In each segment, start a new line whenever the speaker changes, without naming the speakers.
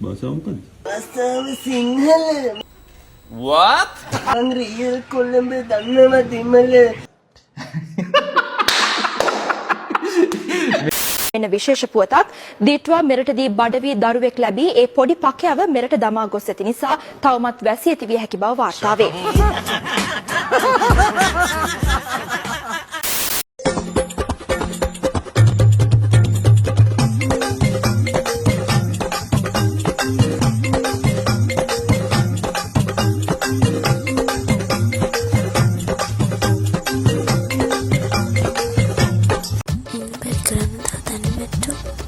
bahasa මොකද්ද?
Bahasa Sinhala.
What?
මං real Colombo දන්නවා දෙමළ.
එන විශේෂ පුවතක් දීට්වා මෙරටදී බඩවී දරුවෙක් ලැබී ඒ පොඩි පකයව මෙරට දමා ගොස් ඇති නිසා තවමත් වැසී ඇති විය හැකි බව වාර්තා වේ.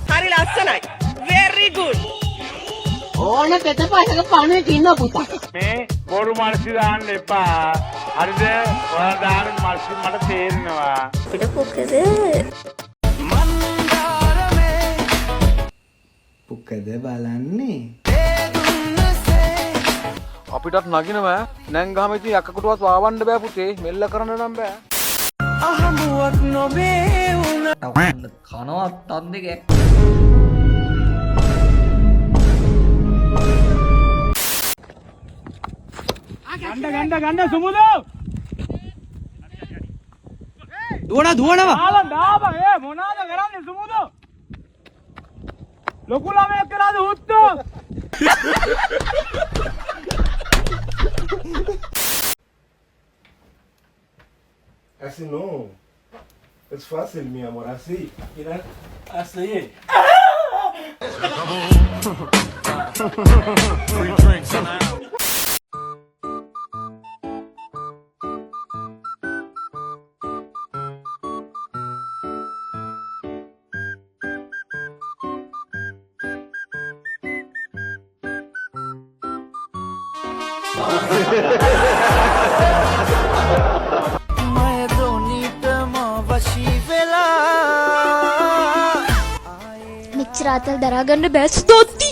හරි ලස්සනයි. Very good.
ඕන පෙත පහක පණුවෙක් ඉන්න පුතා.
මේ බොරු මල්සි දාන්න එපා. හරිද? ඔයාලා දාන මල්සි මට තේරෙනවා.
පිට පොකද
පුකද බලන්නේ
අපිටත් නගිනවා නැන් ගහම ඉතින් යකකටවත් වවන්න බෑ පුතේ මෙල්ල කරන්න නම් බෑ.
අහමුවක් නොවේ උන.
කනවත් අත් දෙක
ගණ්ඩ සුමුදෝ.
දුවනවා
ආලා දාපන් මොනවාද කරන්නේ සුමුදෝ? ලොකු ළමයෙක් කරාද හුත්තෝ?
Así no. Es fácil, mi amor, así. Mira, así.
මෙච්චරාතල් දරාගන්න බෑ ස්තෝත්ති.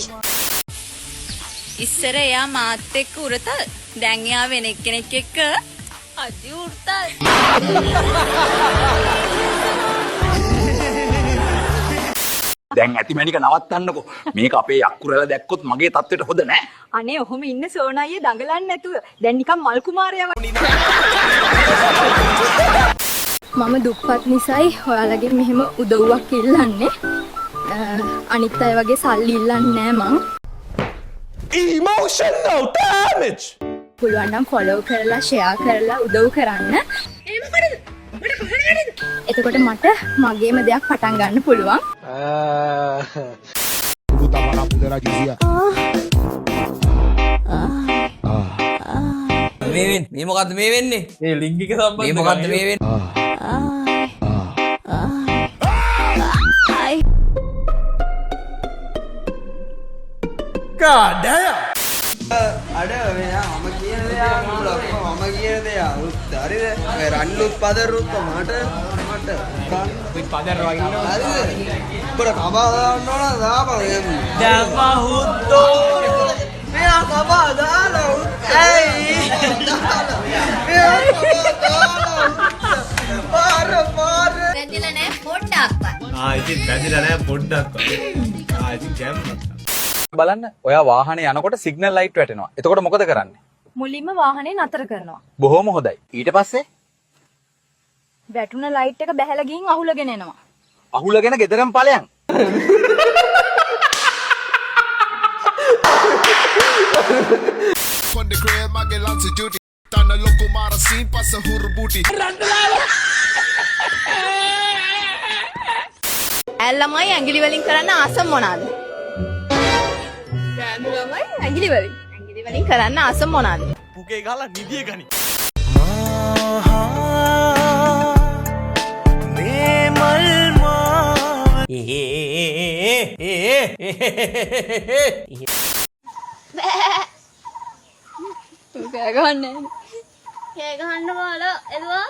ඉස්සර එයා මාත් එක්ක උරත දැන් එයා වෙන එක්කෙනෙක් එක්ක අදි උර්තල්.
දැන් ඇතිමැනික නවත්තන්නකෝ. මේක අපේ යක්කුරලා දැක්කොත් මගේ තත්ත්වෙට හොඳ නෑ.
අනේ ඔහොම ඉන්න සෝනායියේ දඟලන්නේ නැතුව දැන් නිකන් මල් කුමාරයා වගේ. මම දුප්පත් නිසායි ඔයාලගෙන් මෙහෙම උදව්වක් ඉල්ලන්නේ. අනිත් අය වගේ සල්ලි ඉල්ලන්නේ නෑ මං.
Emotional damage.
පුළුවන් නම් ෆොලෝ කරලා ෂෙයා කරලා උදව් කරන්න. එතකොට මට මගේම දෙයක් පටන් ගන්න පුළුවන්.
මේ මොකද්ද මේ වෙන්නේ?
ඒ ලින්ක් එක සම්බන්ධ
මේ මොකද්ද මේ වෙන්නේ?
God damn.
අඩ මම කියන දේ මම කියන දේ හරිද? මේ රන්ලුත් පදරුත් මට
පදර වගේ ඉන්නවා.
හරිද? බර කබා දාන්න ඕන දාපන්.
දමහුත්තෝ.
මෙයා කබා දාලා ඇයි? මෙයා කබා දාලා පාර
වැදිලා නෑ පොඩ්ඩක්වත්.
ඉතින් වැදිලා නෑ පොඩ්ඩක්වත්. ඉතින් කැම්ප් බලන්න ඔයා වාහනේ යනකොට සිග්නල් ලයිට් වැටෙනවා. එතකොට මොකද කරන්නේ?
මුලින්ම වාහනේ නතර කරනවා.
බොහොම හොඳයි. ඊට පස්සේ
වැටුණ ලයිට් එක බැහැලා ගිහින් අහුලගෙන එනවා.
අහුලගෙන ගෙදරම ඵලයන්.
Quando cree mage lanse duty tana loko mara sin passa huru booty
ඇල්ලමයි ඇඟිලි වලින් කරන්න ආස මොනවාද? ළමයි ඇඟිලි වලින් කරන්න ආස මොනවාද?
පුකේ ගහලා නිදිය ගනි.
මේ මල් මාව
කෑ ගහන්නේ.
කෑ ගහන්න බාලා එළුවා.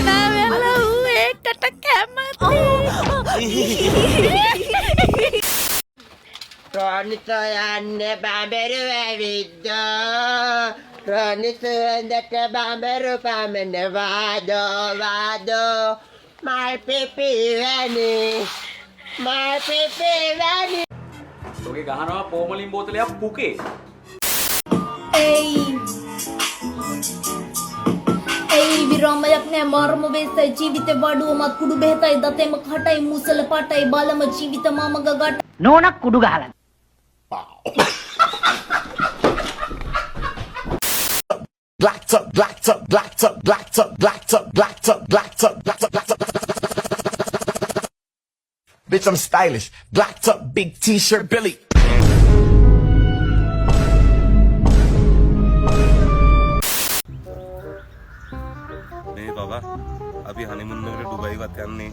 නාවයලා ඌ ඒකට කැමති.
රානිත යන්නේ බඹරු ඇවිද්දා. රානිත ඇඳට බඹරු පමන වාදෝ මල් පිපි වැනි My baby,
ඔගේ ගහනවා පෝමලින් බෝතලයක් පුකේ.
ඒ විරාමයක් නෑ මර්ම වෙස්සයි ජීවිත වඩුවමත් කුඩු බෙහෙතයි දතේම කටයි මුසල පටයි බලම ජීවිත මම ගගට
නෝනක් කුඩු ගහලා.
Blacked up, blacked up, blacked up, blacked up, blacked up, blacked up, blacked up, blacked up, blacked up, bitch, I'm stylish. Blacked up, big t-shirt, Billy.
මේ බබා අපි හනිමුන් එකට ඩුබයිවත් යන්නේ.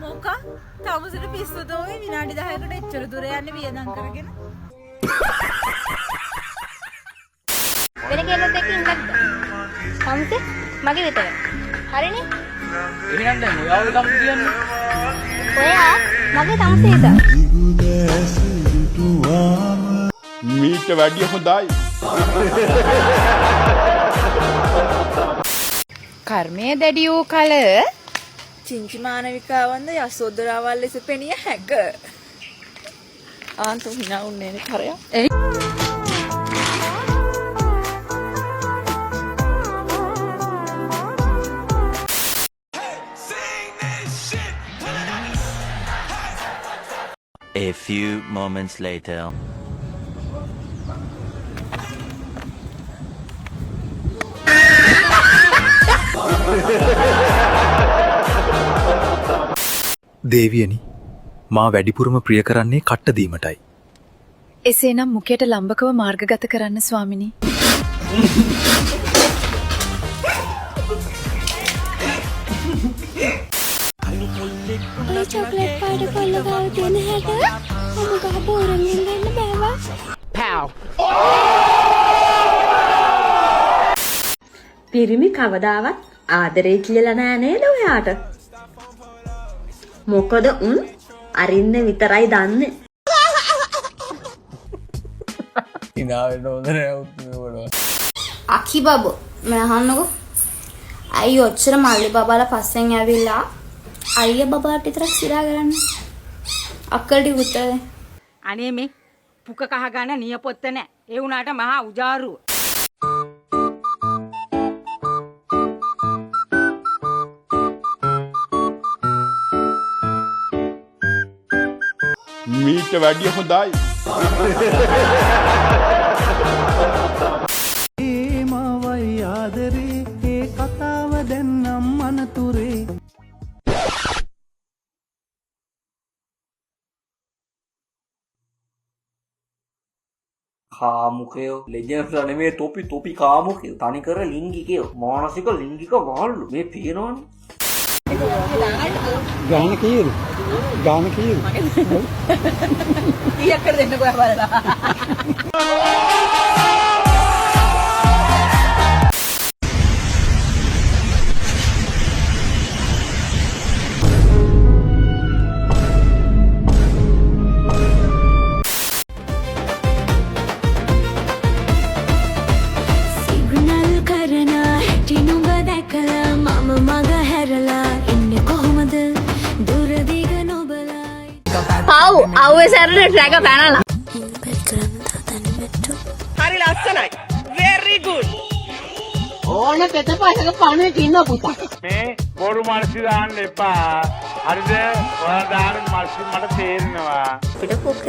මොකා? තවසට පිස්සුද ඔය විනාඩි 10කට එච්චර දුර යන්නේ වියදම් කරගෙන.
වෙන කෙනෙක් එක්ක ඉන්නද? සම්සේ මගේ විතර. හරිනේ?
එහෙනම් දැන් ඔයාව ගම් කියන්නේ.
ඔයා මගේ සම්සේද?
මීට වැඩිය හොඳයි.
කර්මයේ දැඩි වූ කල චිංචි මානවිකාවන්ද යසෝදරාවල් ලෙස පෙනිය හැක. ආන්තු hina උන්නේ නේ කරයා.
A few moments later.
දේවියනි මා වැඩිපුරම ප්‍රිය කරන්නේ කට්ට දීමටයි.
එසේනම් මුකයට ලම්බකව මාර්ගගත කරන්න ස්වාමිනී.
ඔය චොක්ලට් පාට කොල්ල ගාව තියෙන හැට මම ගහ බෝරෙන් ගන්න බෑවා.
පිරිමි කවදාවත් ආදරේ කියලා නෑ නේද ඔයාට? මොකද උන් අරින්න විතරයි දන්නේ.
ඉනාවෙන්න හොඳ නෑ උත්තරේ.
අකි බබෝ මම අහන්නකෝ. අයිය ඔච්චර මල්ලි බබාලා පස්සෙන් ඇවිල්ලා අයියා බබාට විතරක් සිරා ගන්න. අක්කල්ටි උත්තරේ.
අනේ මේ පුක කහ ගන්න නියපොත්ත නෑ. ඒ වුණාට මහා උජාරුව.
මීට වැඩිය හොඳයි.
මවයි ආදරේ ඒ කතාව දැන්නම් මනතුරේ.
කාමුකයෝ ලෙජන්ඩ්ස් නෙමේ තොපි කාමුකයෝ තනිකර ලිංගිකයෝ මානසික ලිංගික වහල්ලු මේ පේනවනේ.
ගාන කීයද? ගාන කීයද?
කීයක් කර දෙන්නකෝ බලලා.
සිග්නල් කරන ටිනුඹ දැකලා මම මග හැරලා ඉන්නේ කොහොමද දුර දිග නොබලයි. පව් අවුවේ සැරේ ට්‍රැක පැනලා.
හරි ලස්සනයි. very good.
ඕන කෙත පහක පණුවේ තින්න පුතා.
මේ බොරු මානසි දාන්න එපා. හරිද? ඔයාලා දාන මානසි මට තේරෙනවා.
අපිට කොකද